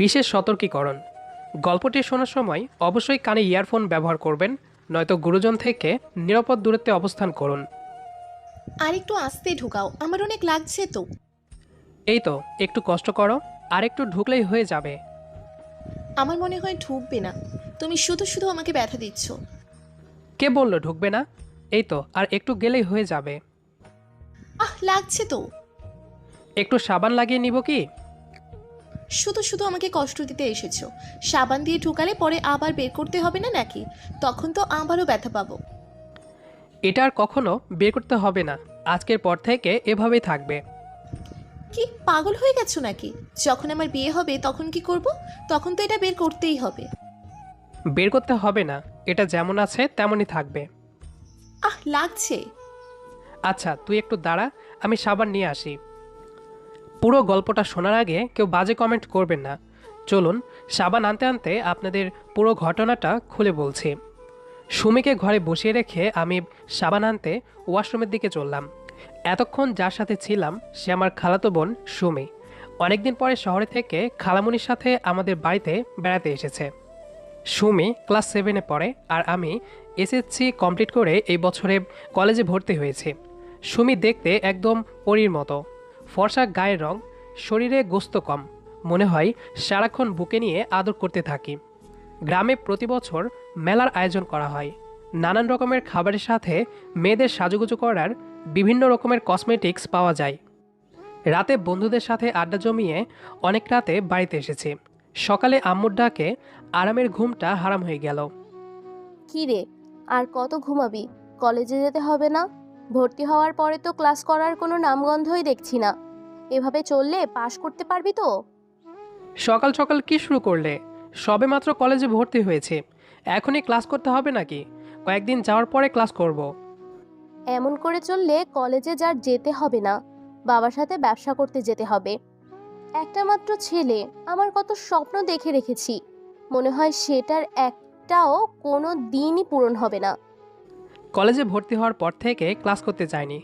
বিশেষ সতর্কীকরণ। গল্পটি শোনার সময় অবশ্যই কানে ইয়ারফোন ব্যবহার করবেন, নয়তো গুরুজন থেকে নিরাপদ দূরত্বে অবস্থান করুন। আর একটু আস্তে ঢুকাও, আমার অনেক লাগছে তো। এই তো, একটু কষ্ট করো, আর একটু ঢুকলেই হয়ে যাবে। আমার মনে হয় ঢুকবে না, তুমি শুধু শুধু আমাকে ব্যথা দিচ্ছ। কে বলল ঢুকবে না? এই তো, আর একটু গেলেই হয়ে যাবে। লাগছে তো। একটু সাবান লাগিয়ে নিব কি? শুধু শুধু আমাকে কষ্ট দিতে এসেছো। সাবান দিয়ে ঢুকালে পরে আবার বের করতে হবে না নাকি? তখন তো আবারও ব্যথা পাবো। এটা আর কখনো বের করতে হবে না, আজকের পর থেকে এভাবেই থাকবে। কি পাগল হয়ে গেছো নাকি? যখন আমার বিয়ে হবে তখন কি করব? তখন তো এটা বের করতেই হবে। বের করতে হবে না, এটা যেমন আছে তেমনই থাকবে। লাগছে। আচ্ছা তুই একটু দাঁড়া, আমি সাবান নিয়ে আসি। পুরো গল্পটা শোনার আগে কেউ বাজে কমেন্ট করবেন না। চলুন, সাবান আনতে আনতে আপনাদের পুরো ঘটনাটা খুলে বলছি। সুমিকে ঘরে বসিয়ে রেখে আমি সাবান আনতে ওয়াশরুমের দিকে চললাম। এতক্ষণ যার সাথে ছিলাম সে আমার খালাতো বোন সুমি। অনেকদিন পরে শহরে থেকে খালামুনির সাথে আমাদের বাড়িতে বেড়াতে এসেছে। সুমি ক্লাস 7-এ পড়ে আর আমি এসএসসি কমপ্লিট করে এই বছরে কলেজে ভর্তি হয়েছি। সুমি দেখতে একদম পরীর মতো, ফর্সা গায়ের রং, শরীরে গোস্ত কম, মনে হয় সারাক্ষণ বুকে নিয়ে আদর করতে থাকি। গ্রামে প্রতি বছর মেলার আয়োজন করা হয়। নানান রকমের খাবারের সাথে মেয়েদের সাজুগুজু করার বিভিন্ন রকমের কসমেটিক্স পাওয়া যায়। রাতে বন্ধুদের সাথে আড্ডা জমিয়ে অনেক রাতে বাড়িতে এসেছি। সকালে আম্মুর ডাকে আরামের ঘুমটা হারাম হয়ে গেল। কি রে, আর কত ঘুমাবি? কলেজে যেতে হবে না? ভর্তি হওয়ার পরে তো ক্লাস করার কোনো নামগন্ধই দেখছি না। এভাবে চললে পাশ করতে পারবি তো? সকাল সকাল কি শুরু করলে? সবেমাত্র কলেজে ভর্তি হয়েছে, এখনই ক্লাস করতে হবে নাকি? কয়েকদিন যাওয়ার পরে ক্লাস করব। এমন করে চললে কলেজে যার যেতে হবে না, বাবার সাথে ব্যবসা করতে যেতে হবে। একটা মাত্র ছেলে, আমার কত স্বপ্ন দেখে রেখেছি, মনে হয় সেটার একটাও কোনো দিনই পূরণ হবে না। কলেজে ভর্তি হওয়ার পর থেকে ক্লাস করতে যায়নি।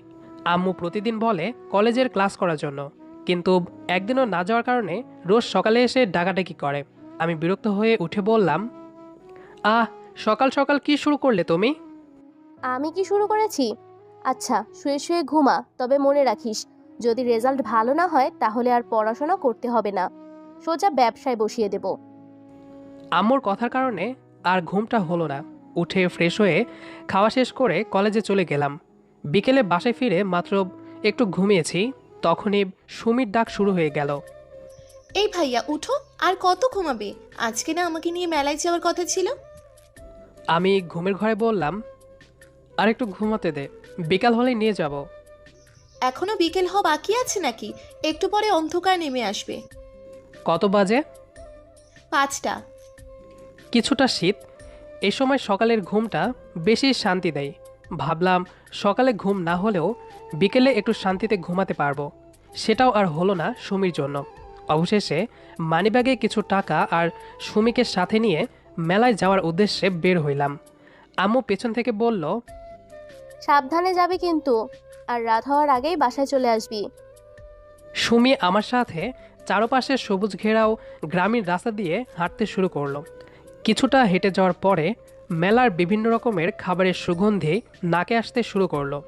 আম্মু প্রতিদিন বলে কলেজের ক্লাস করার জন্য, কিন্তু একদিনও না যাওয়ার কারণে রোজ সকালে এসে ডাকাডাকি করে। আমি বিরক্ত হয়ে উঠে বললাম, আহ, সকাল সকাল কি শুরু করলে তুমি? আমি কি শুরু করেছি? আচ্ছা, শুয়ে শুয়ে ঘুমা, তবে মনে রাখিস, যদি রেজাল্ট ভালো না হয় তাহলে আর পড়াশোনা করতে হবে না, সোজা ব্যবসায় বসিয়ে দেব। আম্মুর কথার কারণে আর ঘুমটা হলো না। উঠে ফ্রেশ হয়ে খাওয়া শেষ করে কলেজে চলে গেলাম। বিকেলে বাসায় ফিরে মাত্র একটু ঘুমিয়েছি, তখনই সুমির ডাক শুরু হয়ে গেল। এই ভাইয়া উঠো, আর কত ঘুমাবে? আজকে না আমাকে নিয়ে মেলায় যাওয়ার কথা ছিল। আমি ঘুমের ঘরে বললাম, আর একটু ঘুমাতে দে, বিকাল হলেই নিয়ে যাব। এখনো বিকেল হওয়া বাকি আছে নাকি? একটু পরে অন্ধকার নেমে আসবে। কত বাজে? 5টা। কিছুটা শীত, এই সময় সকালের ঘুমটা বেশি শান্তি দেয়। ভাবলাম সকালে ঘুম না হলেও বিকেলে একটু শান্তিতে ঘুমাতে পারবো। সেটাও আর হলো না সুমির জন্য। অবশেষে মানিব্যাগে কিছু টাকা আর সুমিকে সাথে নিয়ে মেলায় যাওয়ার উদ্দেশ্যে বের হইলাম। আম্মু পেছন থেকে বলল, সাবধানে যাবে কিন্তু, আর রাত হওয়ার আগেই বাসায় চলে আসবি। সুমি আমার সাথে চারপাশে সবুজ ঘেরাও গ্রামীণ রাস্তা দিয়ে হাঁটতে শুরু করলো। কিছুটা হেঁটে যাওয়ার পরে মেলার বিভিন্ন রকমের খাবারের সুগন্ধি নাকে আসতে শুরু করলো।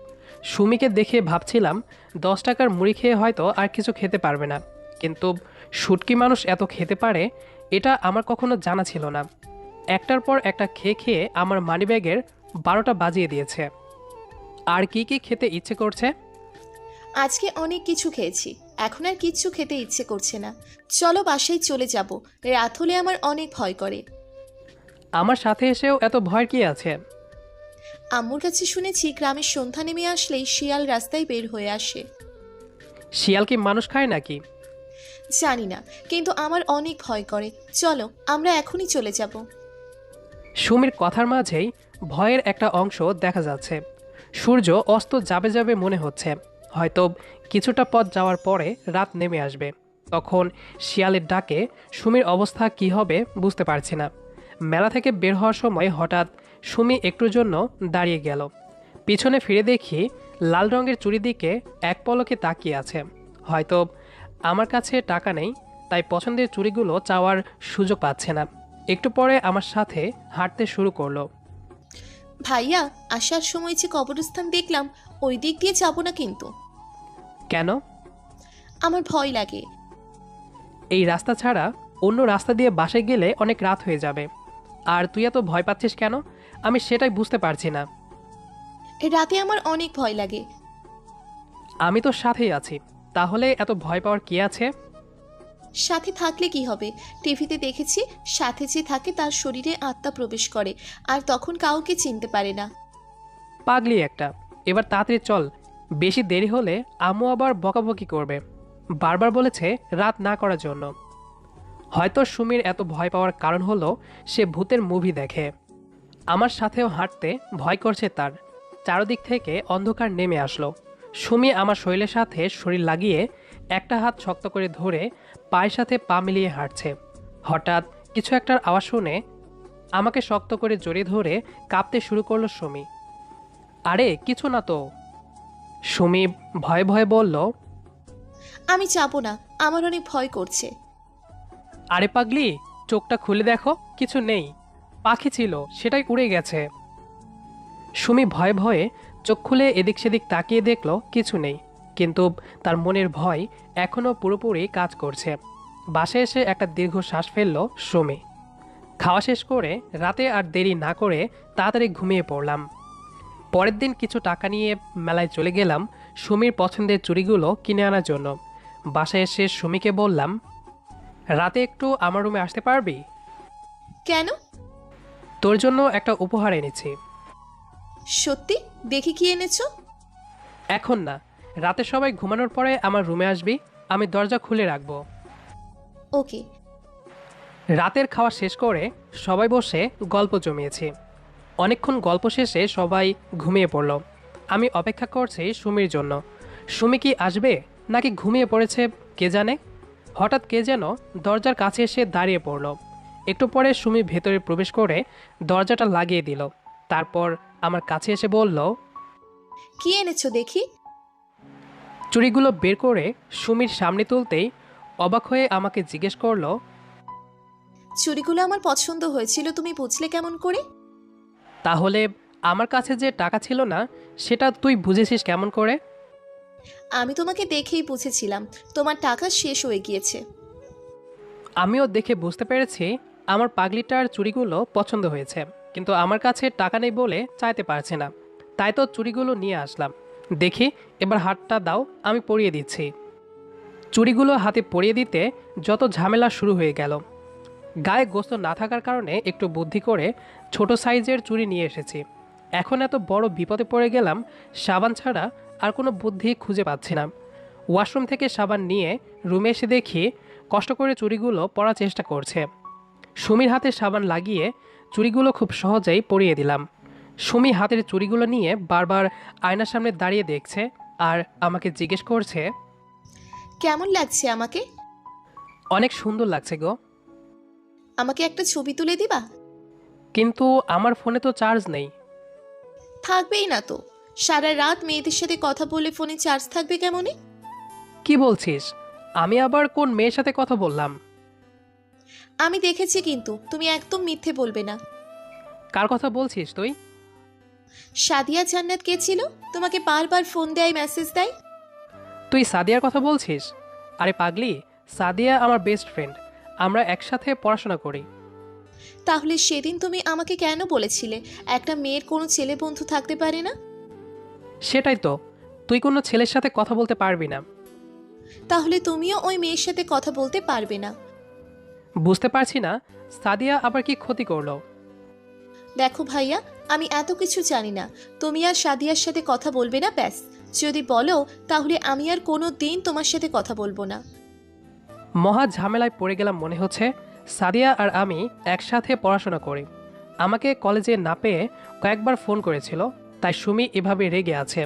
সুমিকে দেখে ভাবছিলাম 10 টাকার মুড়ি খেয়ে হয়তো আর কিছু খেতে পারবে না, কিন্তু শুটকি মানুষ এত খেতে পারে এটা আমার কখনো জানা ছিল না। একটার পর একটা খেয়ে খেয়ে আমার মানিব্যাগের 12টা বাজিয়ে দিয়েছে। আর কি কি খেতে ইচ্ছে করছে? আজকে অনেক কিছু খেয়েছি, এখন আর কিচ্ছু খেতে ইচ্ছে করছে না। চলো বাসায় চলে যাব, রাত হলে আমার অনেক ভয় করে। আমার সাথে এসেও এত ভয় কি আছে? আম্মুর কাছে শুনেছি গ্রামের সন্ধ্যা নেমে আসলেই শিয়াল রাস্তায় বের হয়ে আসে। শিয়াল কি মানুষ খায় নাকি? জানি না, কিন্তু আমার অনেক ভয় করে। চলো আমরা এখনই চলে যাব। সুমির কথার মাঝেই ভয়ের একটা অংশ দেখা যাচ্ছে। সূর্য অস্ত যাবে যাবে মনে হচ্ছে, হয়তো কিছুটা পথ যাওয়ার পরে রাত নেমে আসবে। তখন শিয়ালের ডাকে সুমির অবস্থা কি হবে বুঝতে পারছি না। মেলা থেকে বের হওয়ার সময় হঠাৎ সুমি একটুর জন্য দাঁড়িয়ে গেল। পিছনে ফিরে দেখি লাল রঙের চুড়ির দিকে এক পলকে তাকিয়ে আছে। হয়তো আমার কাছে টাকা নেই, তাই পছন্দের চুড়িগুলো চাওয়ার সুযোগ পাচ্ছে না। একটু পরে আমার সাথে হাঁটতে শুরু করলো। ভাইয়া, আসার সময় যে কবরস্থান দেখলাম, ওই দিক দিয়ে যাবো না কিন্তু। কেন? আমার ভয় লাগে। এই রাস্তা ছাড়া অন্য রাস্তা দিয়ে বাসায় গেলে অনেক রাত হয়ে যাবে। আর তুই এত ভয় পাচ্ছিস কেন? আমি সেটাই বুঝতে পারছি না। রাতে আমার অনেক ভয় লাগে। আমি তো সাথেই আছি, তাহলে এত ভয় পাওয়ার কি আছে? সাথে থাকলে কি হবে? টিভিতে দেখেছি, সাথে যে থাকে তার শরীরে আত্মা প্রবেশ করে, আর তখন কাউকে চিনতে পারে না। পাগলি একটা। এবার তাড়াতাড়ি চল, বেশি দেরি হলে আম্মু আবার বকাবকি করবে। বারবার বলেছে রাত না করার জন্য। হয়তো সুমির এত ভয় পাওয়ার কারণ হলো সে ভূতের মুভি দেখে। আমার সাথেও হাঁটতে ভয় করছে তার। চারদিক থেকে অন্ধকার নেমে আসলো। সুমি আমার শরীরের সাথে শরীর লাগিয়ে একটা হাত শক্ত করে ধরে পায়ের সাথে পা মিলিয়ে হাঁটছে। হঠাৎ কিছু একটার আওয়াজ শুনে আমাকে শক্ত করে জড়িয়ে ধরে কাঁপতে শুরু করলো সুমি। আরে কিছু না তো। সুমি ভয়ে ভয়ে বলল, আমি যাবো না, আমার অনেক ভয় করছে। আরে পাগলি, চোখটা খুলে দেখো, কিছু নেই। পাখি ছিল, সেটাই উড়ে গেছে। সুমি ভয়ে ভয়ে চোখ খুলে এদিক সেদিক তাকিয়ে দেখলো কিছু নেই, কিন্তু তার মনের ভয় এখনও পুরোপুরি কাজ করছে। বাসায় এসে একটা দীর্ঘ শ্বাস ফেললো সুমি। খাওয়া শেষ করে রাতে আর দেরি না করে তাড়াতাড়ি ঘুমিয়ে পড়লাম। পরের দিন কিছু টাকা নিয়ে মেলায় চলে গেলাম সুমির পছন্দের চুড়িগুলো কিনে আনার জন্য। বাসায় এসে সুমিকে বললাম, রাতে একটু আমার রুমে আসতে পারবি? কেন? তোর জন্য একটা উপহার এনেছি। সত্যি? দেখি কি এনেছো। এখন না, রাতে সবাই ঘুমানোর পরে আমার রুমে আসবি, আমি দরজা খুলে রাখবো। ওকে। রাতের খাওয়া শেষ করে সবাই বসে গল্প জমিয়েছি। অনেকক্ষণ গল্প শেষে সবাই ঘুমিয়ে পড়ল। আমি অপেক্ষা করছি সুমির জন্য। সুমি কি আসবে নাকি ঘুমিয়ে পড়েছে কে জানে। হঠাৎ কে যেন দরজার কাছে এসে দাঁড়িয়ে পড়ল। একটু পরে সুমি ভেতরে প্রবেশ করে দরজাটা লাগিয়ে দিল। তারপর আমার কাছে এসে বলল, কি এনেছো দেখি। চুড়িগুলো বের করে সুমির সামনে তুলতেই অবাক হয়ে আমাকে জিজ্ঞেস করলো, চুড়িগুলো আমার পছন্দ হয়েছিল, তুমি বুঝলে কেমন করে? তাহলে আমার কাছে যে টাকা ছিল না সেটা তুই বুঝেছিস কেমন করে? আমি তোমাকে দেখেই বুঝেছিলাম তোমার টাকা শেষ হয়ে গিয়েছে। আমিও দেখে বুঝতে পেরেছি আমার পাগলিটার চুড়িগুলো পছন্দ হয়েছে, কিন্তু আমার কাছে টাকা নেই বলে চাইতে পারছে না। তাই তো চুড়িগুলো নিয়ে আসলাম। দেখি, এবার হাতটা দাও, আমি পরিয়ে দিচ্ছি। চুড়িগুলো হাতে পরিয়ে দিতে যত ঝামেলা শুরু হয়ে গেল। গায়ে গোস্ত না থাকার কারণে একটু বুদ্ধি করে ছোট সাইজের চুড়ি নিয়ে এসেছি। এখন এত বড় বিপদে পড়ে গেলাম, সাবান ছাড়া আর কোনো বুদ্ধি খুঁজে পাচ্ছি না। ওয়াশরুম থেকে সাবান নিয়ে রুমে এসে দেখি কষ্ট করে চুড়িগুলো পরার চেষ্টা করছে। সুমির হাতে সাবান লাগিয়ে চুড়িগুলো খুব সহজেই পরিয়ে দিলাম। সুমি হাতের চুড়িগুলো নিয়ে বারবার আয়নার সামনে দাঁড়িয়ে দেখছে আর আমাকে জিজ্ঞেস করছে, কেমন লাগছে আমাকে? অনেক সুন্দর লাগছে গো। আমাকে একটা ছবি তুলে দিবা? কিন্তু আমার ফোনে তো চার্জ নেই। থাকবেই না তো, সারা রাত মেয়েদের সাথে কথা বলে ফোনে চার্জ থাকবে কেমনে? কি বলছিস? আমি আবার কোন মেয়ের সাথে কথা বললাম? আমি দেখেছি, কিন্তু তুমি একদম মিথ্যে বলবে না। কার কথা বলছিস তুই? সাদিয়া জান্নাত কে ছিল? তোমাকে বারবার ফোন দেয়, মেসেজ দেয়। তুই সাদিয়ার কথা বলছিস? আরে পাগলি, সাদিয়া আমার বেস্ট ফ্রেন্ড, আমরা একসাথে পড়াশোনা করি। তাহলে সেদিন তুমি আমাকে কেন বলেছিলে একটা মেয়ের কোনো ছেলে বন্ধু থাকতে পারে না? সেটাই তো, তুই কোনো ছেলের সাথে কথা বলতে পারবি না। তাহলে তুমিও ওই মেয়ের সাথে কথা বলতে পারবে না। বুঝতে পারছি না সাদিয়া আবার কি ক্ষতি করলো। দেখো ভাইয়া, আমি এত কিছু জানি না। তুমি আর সাদিয়ার সাথে কথা বলবে না, ব্যাস। যদি বলো তাহলে আমি আর কোনো দিন তোমার সাথে কথা বলবো না। মহা ঝামেলায় পড়ে গেলাম মনে হচ্ছে। সাদিয়া আর আমি একসাথে পড়াশোনা করি। আমাকে কলেজে না পেয়ে কয়েকবার ফোন করেছিল, তাই সুমি এভাবে রেগে আছে।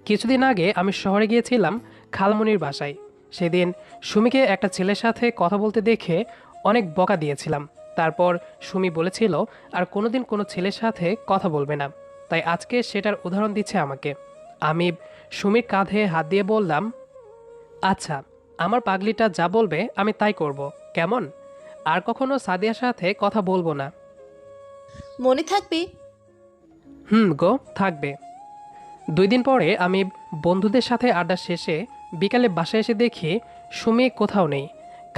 কিছুদিন আগে আমি শহরে গিয়েছিলাম খালমনির বাসায়। সেদিন সুমিকে একটা ছেলের সাথে কথা বলতে দেখে অনেক বকা দিয়েছিলাম। তারপর সুমি বলেছিল আর কোনোদিন কোনো ছেলের সাথে কথা বলবে না, তাই আজকে সেটার উদাহরণ দিচ্ছে আমাকে। আমি সুমির কাঁধে হাত দিয়ে বললাম, আচ্ছা, আমার পাগলিটা যা বলবে আমি তাই করব, কেমন? আর কখনো সাদিয়ার সাথে কথা বলবো না। মনে থাকবে। গো, থাকবে। 2 দিন পরে আমি বন্ধুদের সাথে আড্ডা শেষে বিকালে বাসায় এসে দেখি সুমি কোথাও নেই।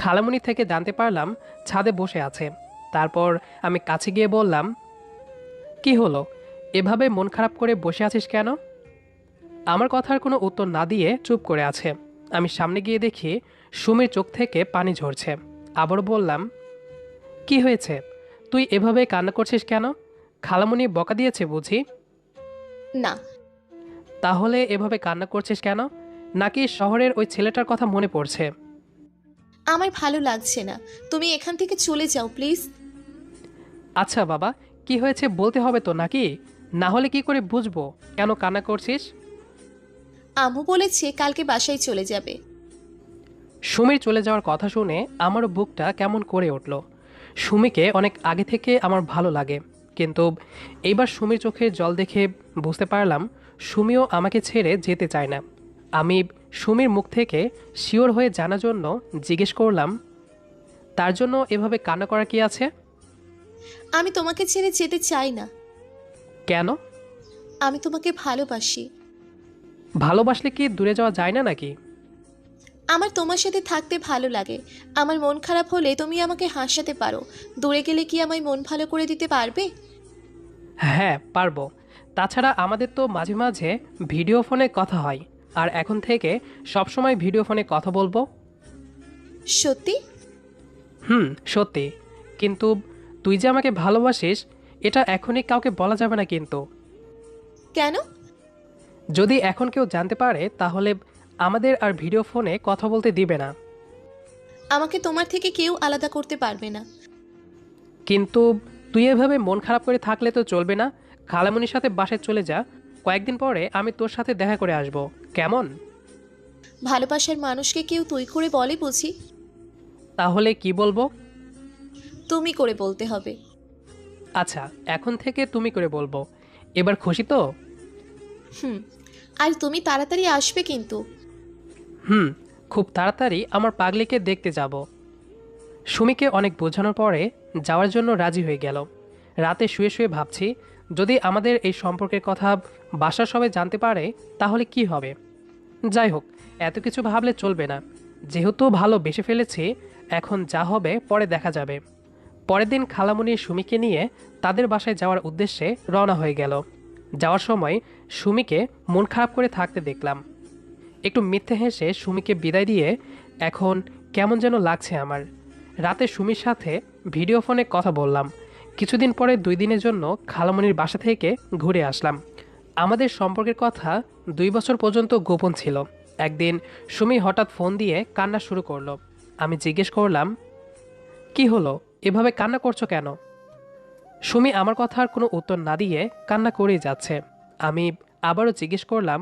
খালামুনি থেকে জানতে পারলাম ছাদে বসে আছে। তারপর আমি কাছে গিয়ে বললাম, কি হলো, এভাবে মন খারাপ করে বসে আছিস কেন? আমার কথার কোনো উত্তর না দিয়ে চুপ করে আছে। আমি সামনে গিয়ে দেখি সুমির চোখ থেকে পানি ঝরছে। আবারও বললাম, কি হয়েছে, তুই এভাবে কান্না করছিস কেন? খালামুনি বকা দিয়েছে বুঝি? না। তাহলে এভাবে কান্না করছিস কেন? নাকি শহরের ওই ছেলেটার কথা মনে পড়ছে? আমার ভালো লাগছে না, তুমি এখান থেকে চলে যাও প্লিজ। আচ্ছা বাবা, কি হয়েছে বলতে হবে তো নাকি? না হলে কি করে বুঝবো কেন কান্না করছিস? আম্মু বলেছে কালকে বাসায় চলে যাবে। সুমির চলে যাওয়ার কথা শুনে আমারও বুকটা কেমন করে উঠল। সুমিকে অনেক আগে থেকে আমার ভালো লাগে, কিন্তু এইবার সুমির চোখে জল দেখে বুঝতে পারলাম সুমিও আমাকে ছেড়ে যেতে চায় না। আমি সুমির মুখ থেকে শিওর হয়ে জানার জন্য জিজ্ঞেস করলাম, তার জন্য এভাবে কান্না করা কি আছে? আমি তোমাকে ছেড়ে যেতে চাই না। কেন? আমি তোমাকে ভালোবাসি। ভালোবাসলে কি দূরে যাওয়া যায় না নাকি? আমার তোমার সাথে থাকতে ভালো লাগে। আমার মন খারাপ হলে তুমি আমাকে হাসাতে পারো। দূরে গেলে কি আমায় মন ভালো করে দিতে পারবে? হ্যাঁ, পারবো। তাছাড়া আমাদের তো মাঝে মাঝে ভিডিও ফোনে কথা হয়, আর এখন থেকে সবসময় ভিডিও ফোনে কথা বলবো। সত্যি? সত্যি। কিন্তু তুই যে আমাকে ভালোবাসিস এটা এখনই কাউকে বলা যাবে না কিন্তু। কেন? যদি এখন কেউ জানতে পারে তাহলে আমাদের আর ভিডিও ফোনে কথা বলতে দিবে না। আমাকে তোমার থেকে কেউ আলাদা করতে পারবে না। কিন্তু তুই এভাবে মন খারাপ করে থাকলে তো চলবে না। খালামুনির সাথে বাসায় চলে যা, কয়েকদিন পরে আমি তোর সাথে দেখা করে আসব, কেমন? ভালোবাসার মানুষকে কেউ তুই করে বলে বুঝি? তাহলে কি বলবো? তুমি করে বলতে হবে। আচ্ছা, এখন থেকে তুমি করে বলবো। এবার খুশি তো? হুম। আর তুমি তাড়াতাড়ি আসবে কিন্তু। হুম, খুব তাড়াতাড়ি আমার পাগলিকে দেখতে যাব। সুমিকে অনেক বোঝানোর পরে যাওয়ার জন্য রাজি হয়ে গেল। রাতে শুয়ে শুয়ে ভাবছি, যদি আমাদের এই সম্পর্কের কথা বাসার সবাই জানতে পারে তাহলে কি হবে। যাই হোক, এত কিছু ভাবলে চলবে না। যেহেতু ভালো বেসে ফেলেছি, এখন যা হবে পরে দেখা যাবে। পরের দিন খালামুনি সুমিকে নিয়ে তাদের বাসায় যাওয়ার উদ্দেশ্যে রওনা হয়ে গেল। যাওয়ার সময় সুমিকে মন খারাপ করে থাকতে দেখলাম। একটু মিথ্যে হেসে সুমিকে বিদায় দিয়ে এখন কেমন যেন লাগছে আমার। রাতে সুমির সাথে ভিডিও ফোনে কথা বললাম। কিছুদিন পরে 2 দিনের জন্য খালামণির বাসা থেকে ঘুরে আসলাম। আমাদের সম্পর্কের কথা 2 বছর পর্যন্ত গোপন ছিল। একদিন সুমি হঠাৎ ফোন দিয়ে কান্না শুরু করলো। আমি জিজ্ঞেস করলাম, কি হলো, এভাবে কান্না করছো কেন? সুমি আমার কথার কোনো উত্তর না দিয়ে কান্না করেই যাচ্ছে। আমি আবারও জিজ্ঞেস করলাম,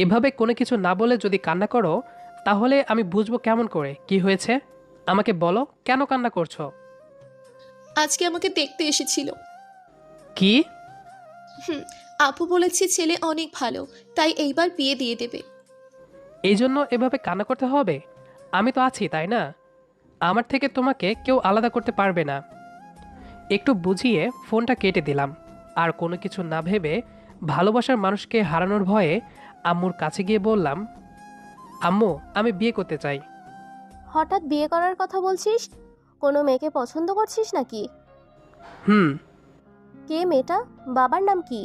এভাবে কোনো কিছু না বলে যদি কান্না করো তাহলে আমি বুঝবো কেমন করে কি হয়েছে? আমাকে বলো, কেন কান্না করছো? আজকে আমাকে দেখতে এসেছিল। কি? হুম। আপু বলেছে ছেলে অনেক ভালো, তাই এইবার বিয়ে দিয়ে দেবে। এই জন্য এভাবে কান্না করতে হবে? আমি তো আছি, তাই না? আমার থেকে তোমাকে কেউ আলাদা করতে পারবে না। একটু বুঝিয়ে ফোনটা কেটে দিলাম। আর কোনো কিছু না ভেবে ভালোবাসার মানুষকে হারানোর ভয়ে আম্মুর কাছে গিয়ে বললাম, আম্মু, আমি বিয়ে করতে চাই। হঠাৎ বিয়ে করার কথা বলছিস? কোনো মেয়েকে পছন্দ করছিস নাকি? হুম। কে মেয়েটা? বাবার নাম কি?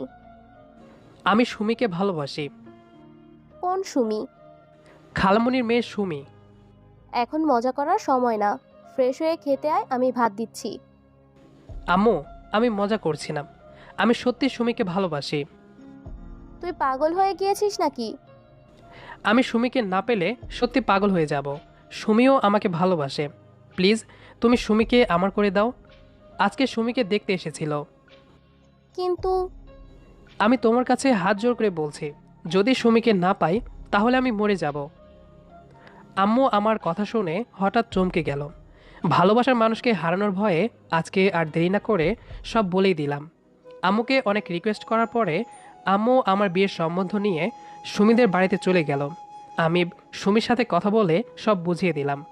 আমি সুমিকে ভালোবাসি। কোন সুমি? খালামণির মেয়ে সুমি। এখন মজা করার সময় না, ফ্রেশ হয়ে খেতে আয়, আমি ভাত দিচ্ছি। আম্মু, আমি মজা করছি না, আমি সত্যি সুমিকে ভালোবাসি। তুই পাগল হয়ে গিয়েছিস নাকি? আমি সুমিকে না পেলে সত্যি পাগল হয়ে যাব। সুমিও আমাকে ভালোবাসে। প্লিজ, তুমি সুমিকে আমার করে দাও। আজকে সুমিকে দেখতে এসেছিল। কিন্তু আমি তোমার কাছে হাত জোর করে বলছি, যদি সুমিকে না পাই তাহলে আমি মরে যাব। আম্মু আমার কথা শুনে হঠাৎ চমকে গেল। ভালোবাসার মানুষকে হারানোর ভয়ে আজকে আর দেরি না করে সব বলেই দিলাম। আম্মুকে অনেক রিকোয়েস্ট করার পরে আম্মু আমার বিয়ের সম্বন্ধ নিয়ে সুমিদের বাড়িতে চলে গেল। আমি সুমির সাথে কথা বলে সব বুঝিয়ে দিলাম।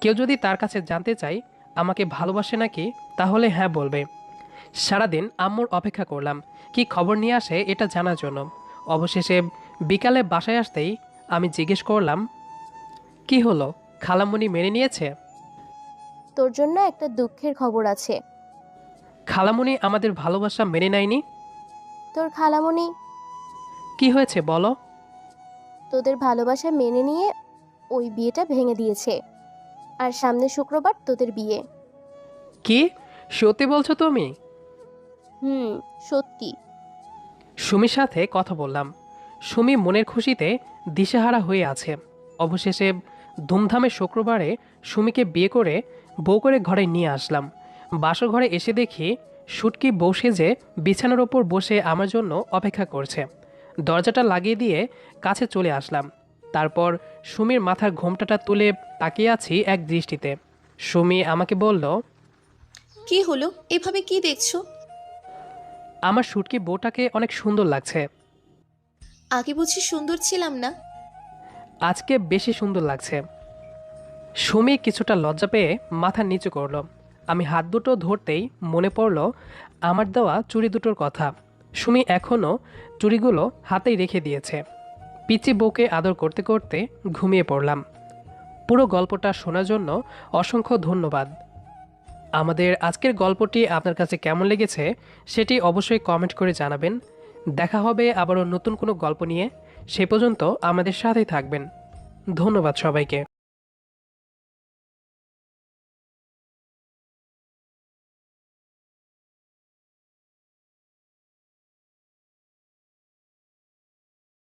কেউ যদি তার কাছে জানতে চাই আমাকে ভালোবাসে নাকি, তাহলে হ্যাঁ বলবে। সারাদিন আম্মুর অপেক্ষা করলাম কি খবর নিয়ে আসে এটা জানার জন্য। অবশেষে বিকালে বাসায় আসতেই আমি জিজ্ঞেস করলাম, কি হলো, খালামণি মেনে নিয়েছে? তোর জন্য একটা দুঃখের খবর আছে। খালামণি আমাদের ভালোবাসা মেনে নেয়নি? তোর খালামণি কি হয়েছে বলো? তোদের ভালোবাসা মেনে নিয়ে ওই বিয়েটা ভেঙে দিয়েছে। আর সামনে শুক্রবার তোদের বিয়ে। কি সত্যি বলছো তুমি? হুম, সত্যি। সুমির সাথে কথা বললাম। সুমি মনের খুশিতে দিশেহারা হয়ে আছে। অবশেষে ধুমধামে শুক্রবারে সুমিকে বিয়ে করে বউ করে ঘরে নিয়ে আসলাম। বাসর ঘরে এসে দেখি শুটকি বউ সেজে বিছানার ওপর বসে আমার জন্য অপেক্ষা করছে। দরজাটা লাগিয়ে দিয়ে কাছে চলে আসলাম। তারপর সুমির মাথার ঘোমটাটা তুলে তাকিয়ে আছি এক দৃষ্টিতে। সুমি আমাকে বলল, কি হলো, এভাবে কি দেখছো? আমার শুটকি বউটাকে অনেক সুন্দর লাগছে। আগে বুঝি সুন্দর ছিলাম না? আজকে বেশি সুন্দর লাগছে। সুমি কিছুটা লজ্জা পেয়ে মাথা নিচু করলো। আমি হাত দুটো ধরতেই মনে পড়ল আমার দেওয়া চুড়ি দুটোর কথা। সুমি এখনও চুড়িগুলো হাতেই রেখে দিয়েছে। পিচি বউকে আদর করতে করতে ঘুমিয়ে পড়লাম। পুরো গল্পটা শোনার জন্য অসংখ্য ধন্যবাদ। আমাদের আজকের গল্পটি আপনার কাছে কেমন লেগেছে সেটি অবশ্যই কমেন্ট করে জানাবেন। দেখা হবে আবারও নতুন কোনো গল্প নিয়ে। সে পর্যন্ত আমাদের সাথেই থাকবেন। ধন্যবাদ সবাইকে।